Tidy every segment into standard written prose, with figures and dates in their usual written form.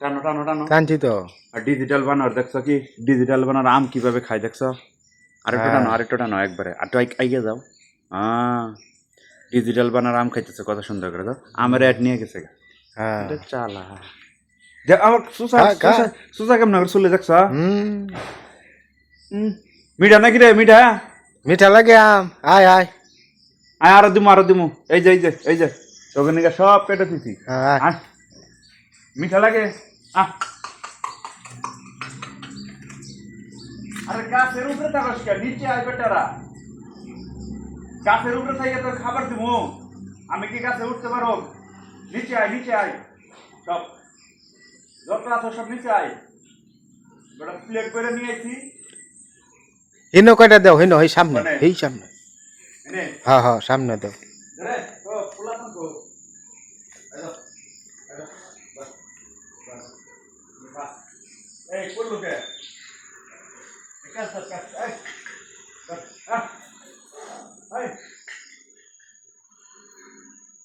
টানো টানো টানো টানছি তো। আর ডিজিটাল বানার দেখছো কি ডিজিটাল বানার আম কিভাবে খাই দেখছো আরেকটু টানো একবারে আর তো আইগে যাও ডিজিটাল বানার আম খাইতেছে কত সুন্দর করে দাও আমের অ্যাড নিয়ে গেছে হ্যাঁ এটা চালা যে আমার সুসা খা, খা। সুসা সুসা কেমন করে চলে দেখছো হুম মিঠা নাকি রে মিঠা মিঠা লাগে আম। আয় আয় আয় আরো দিমু এই যে তোকে নিকে সব কেটে দিছি আয়। আয় মিঠা লাগে আহ আরে গাছের উপরে থাকস কে নিচে আয় বেটারা গাছের উপরে থাকি তোর খাবার দিমু আমি কি গাছে উঠতে পারো নিচে আয় সব যত আছে সব নিচে আয় বেটা প্লেট করে নিয়ে আইছি হিনো কয়টা দাও হিনো এই সামনে মানে? এই সামনে এনে হ্যাঁ হ্যাঁ সামনে দাও রে ও ফুলা তো এই কোল্লু কে কাজ এই এই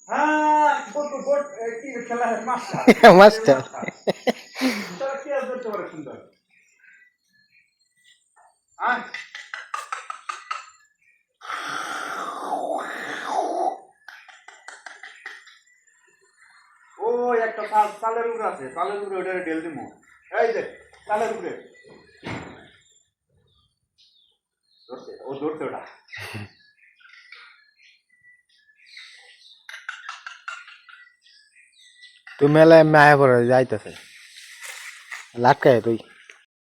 হ্যাঁ গোট কি খেলা মাস্টার মাস্টার তোরা কি আর করতে পারে সুন্দর আয় ও একটা তালের উপরে আছে তালের উপরে ওটা ঢেল দিমু এই যে তালের উপরে ধরছে ওটা তুই মেলায় মায়া পড়ে যাইতেছে লাটকায় তুই